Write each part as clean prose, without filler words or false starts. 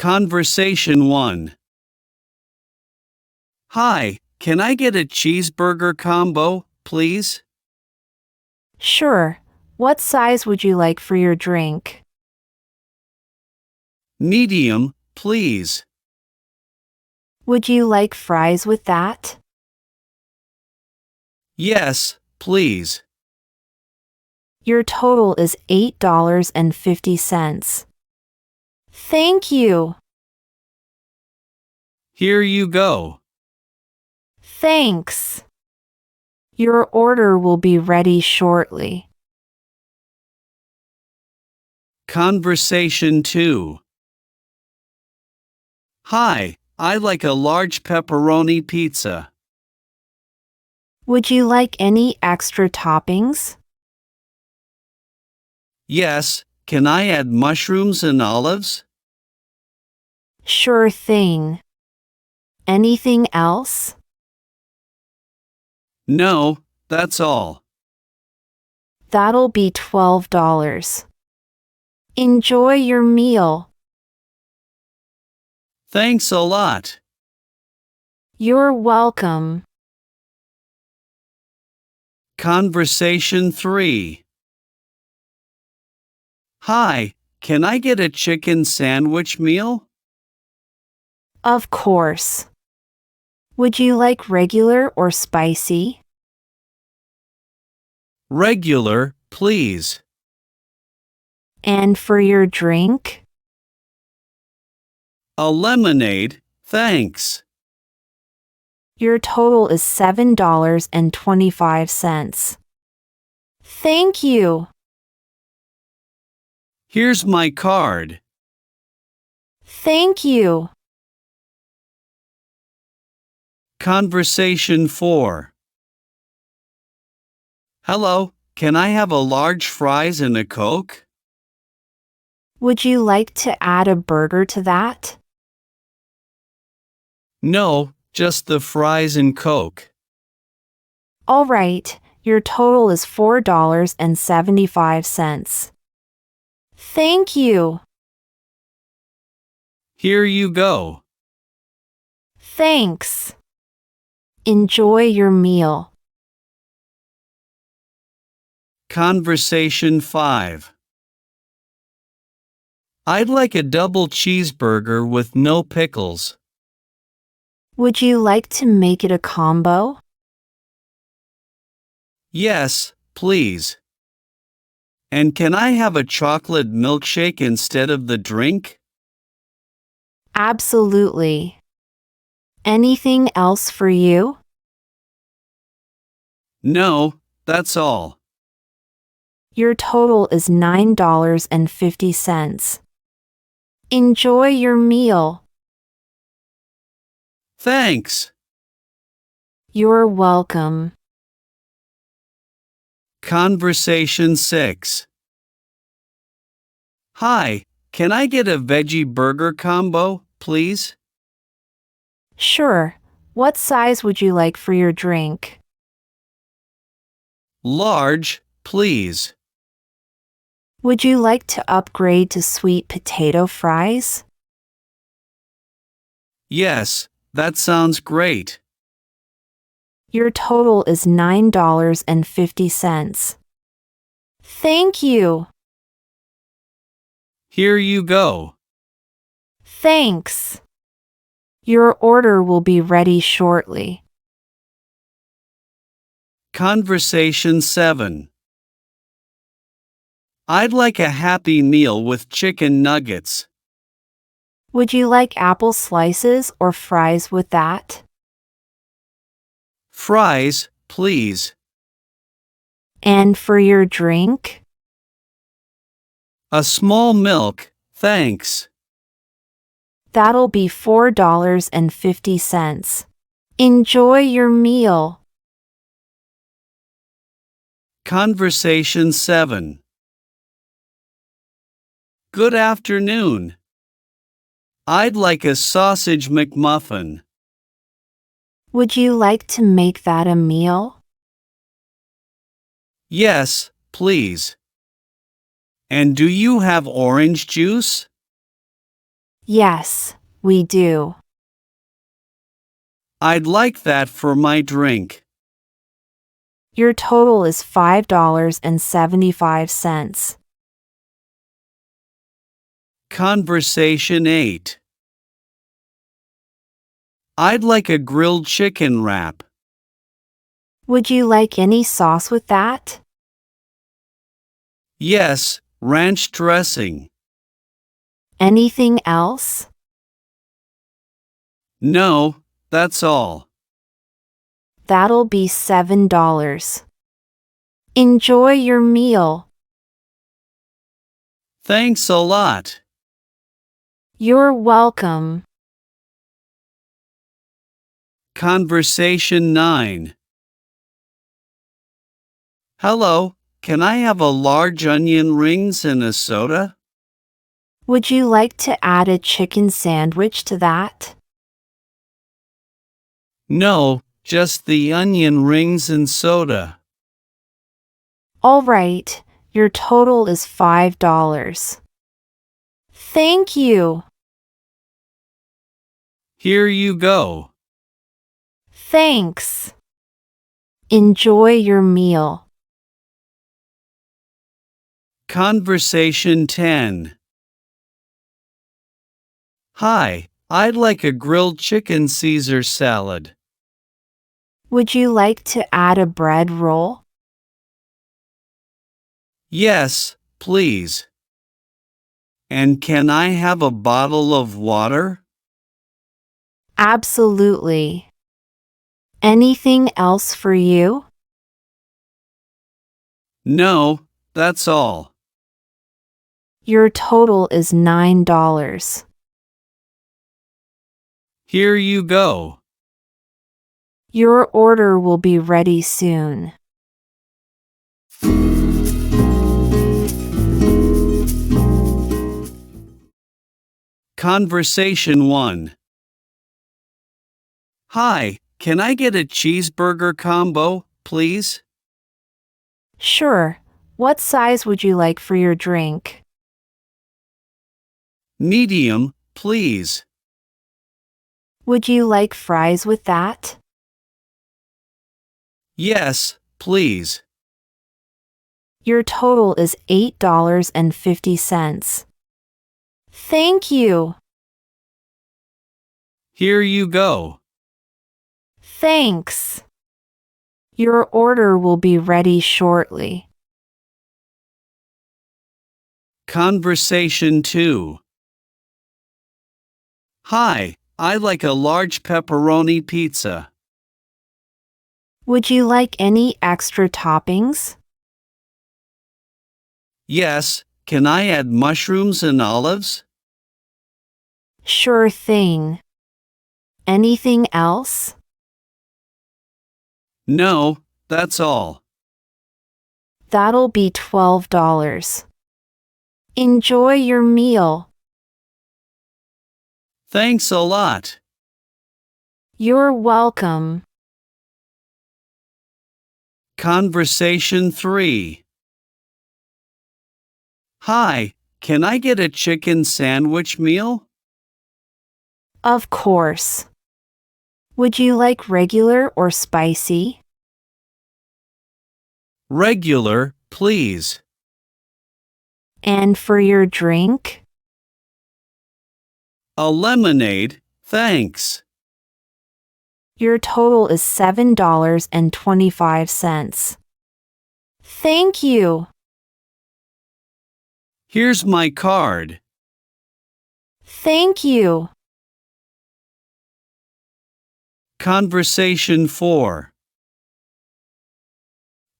Conversation 1. Hi, can I get a cheeseburger combo, please? Sure. What size would you like for your drink? Medium, please. Would you like fries with that? Yes, please. Your total is $8.50. Thank you. Here you go. Thanks. Your order will be ready shortly. Conversation 2. Hi, I like a large pepperoni pizza. Would you like any extra toppings? Yes, can I add mushrooms and olives? Sure thing. Anything else? No, that's all. That'll be $12. Enjoy your meal. Thanks a lot. You're welcome. Conversation 3. Hi, can I get a chicken sandwich meal? Of course. Would you like regular or spicy? Regular, please. And for your drink? A lemonade, thanks. Your total is $7.25. Thank you. Here's my card. Thank you. Conversation 4. Hello, can I have a large fries and a Coke? Would you like to add a burger to that? No, just the fries and Coke. All right, your total is $4.75. Thank you. Here you go. Thanks. Enjoy your meal. Conversation 5. I'd like a double cheeseburger with no pickles. Would you like to make it a combo? Yes, please. And can I have a chocolate milkshake instead of the drink? Absolutely. Anything else for you? No, that's all. Your total is $9.50. Enjoy your meal. Thanks. You're welcome. Conversation 6. Hi, can I get a veggie burger combo, please? Sure. What size would you like for your drink? Large, please. Would you like to upgrade to sweet potato fries? Yes, that sounds great. Your total is $9.50. Thank you. Here you go. Thanks. Your order will be ready shortly. Conversation 7. I'd like a Happy Meal with chicken nuggets. Would you like apple slices or fries with that? Fries, please. And for your drink? A small milk, thanks. That'll be $4.50. Enjoy your meal. Conversation 7. Good afternoon. I'd like a sausage McMuffin. Would you like to make that a meal? Yes, please. And do you have orange juice? Yes, we do. I'd like that for my drink. Your total is $5.75. Conversation 8. I'd like a grilled chicken wrap. Would you like any sauce with that? Yes, ranch dressing. Anything else? No, that's all. That'll be $7. Enjoy your meal. Thanks a lot. You're welcome. Conversation 9. Hello, can I have a large onion rings and a soda? Would you like to add a chicken sandwich to that? No, just the onion rings and soda. All right, your total is $5. Thank you. Here you go. Thanks. Enjoy your meal. Conversation 10. Hi, I'd like a grilled chicken Caesar salad. Would you like to add a bread roll? Yes, please. And can I have a bottle of water? Absolutely. Anything else for you? No, that's all. Your total is $9. Here you go. Your order will be ready soon. Conversation 1. Hi, can I get a cheeseburger combo, please? Sure. What size would you like for your drink? Medium, please. Would you like fries with that? Yes, please. Your total is $8.50. Thank you. Here you go. Thanks. Your order will be ready shortly. Conversation 2. Hi, I'd like a large pepperoni pizza. Would you like any extra toppings? Yes, can I add mushrooms and olives? Sure thing. Anything else? No, that's all. That'll be $12. Enjoy your meal. Thanks a lot. You're welcome. Conversation 3. Hi, can I get a chicken sandwich meal? Of course. Would you like regular or spicy? Regular, please. And for your drink? A lemonade, thanks. Your total is $7.25. Thank you. Here's my card. Thank you. Conversation 4.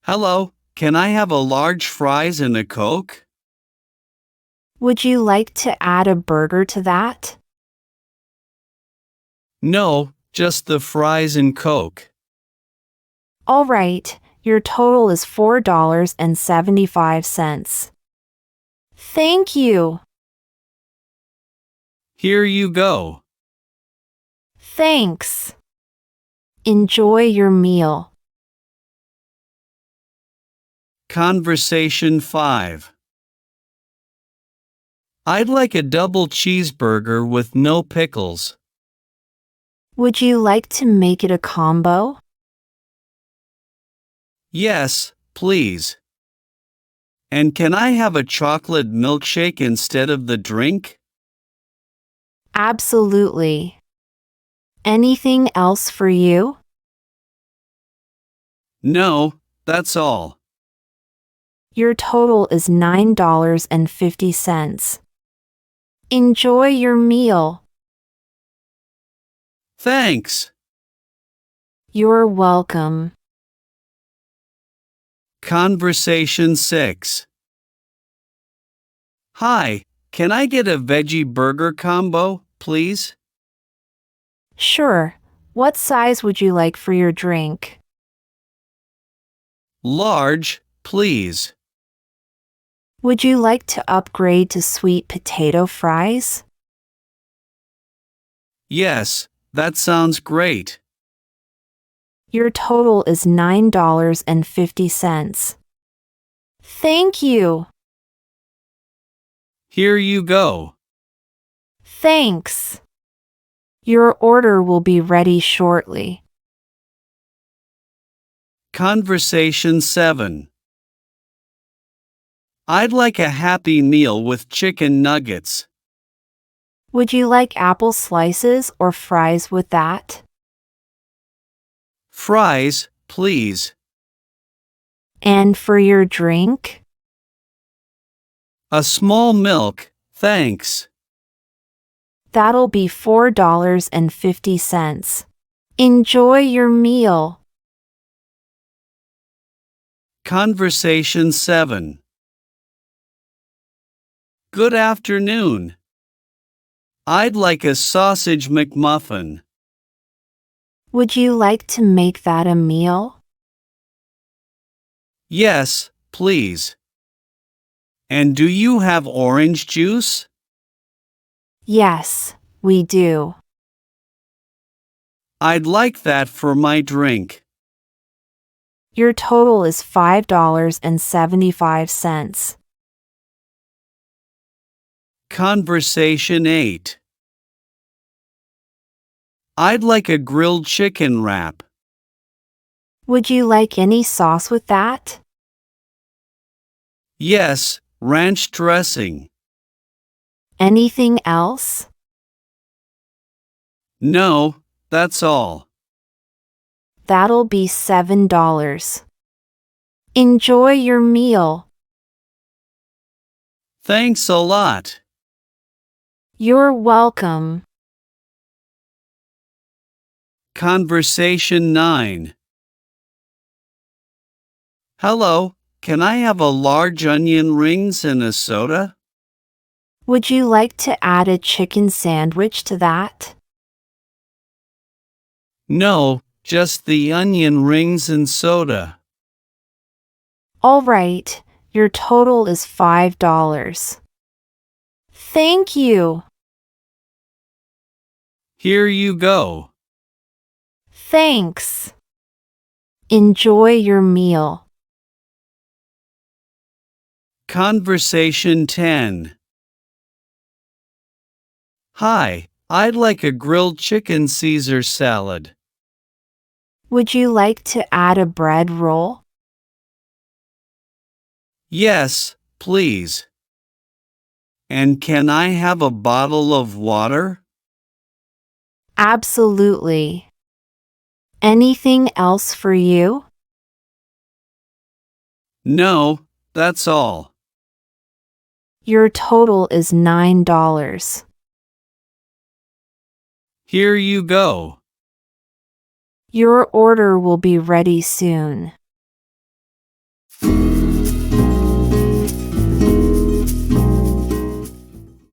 Hello, can I have a large fries and a Coke? Would you like to add a burger to that? No, just the fries and Coke. All right, your total is $4.75. Thank you. Here you go. Thanks. Enjoy your meal. Conversation 5. I'd like a double cheeseburger with no pickles. Would you like to make it a combo? Yes, please. And can I have a chocolate milkshake instead of the drink? Absolutely. Anything else for you? No, that's all. Your total is $9.50. Enjoy your meal. Thanks. You're welcome. Conversation 6. Hi, can I get a veggie burger combo, please? Sure. What size would you like for your drink? Large, please. Would you like to upgrade to sweet potato fries? Yes, that sounds great. Your total is $9.50. Thank you. Here you go. Thanks. Your order will be ready shortly. Conversation 7. I'd like a Happy Meal with chicken nuggets. Would you like apple slices or fries with that? Fries, please. And for your drink? A small milk, thanks. That'll be $4.50. Enjoy your meal. Conversation 7. Good afternoon. I'd like a sausage McMuffin. Would you like to make that a meal? Yes, please. And do you have orange juice? Yes, we do. I'd like that for my drink. Your total is $5.75. Conversation 8. I'd like a grilled chicken wrap. Would you like any sauce with that? Yes, ranch dressing. Anything else? No, that's all. That'll be $7. Enjoy your meal. Thanks a lot. You're welcome. Conversation 9. Hello, can I have a large onion rings and a soda? Would you like to add a chicken sandwich to that? No, just the onion rings and soda. All right, your total is $5. Thank you. Here you go. Thanks. Enjoy your meal. Conversation 10. Hi, I'd like a grilled chicken Caesar salad. Would you like to add a bread roll? Yes, please. And can I have a bottle of water? Absolutely. Anything else for you? No, that's all. Your total is $9. Here you go. Your order will be ready soon.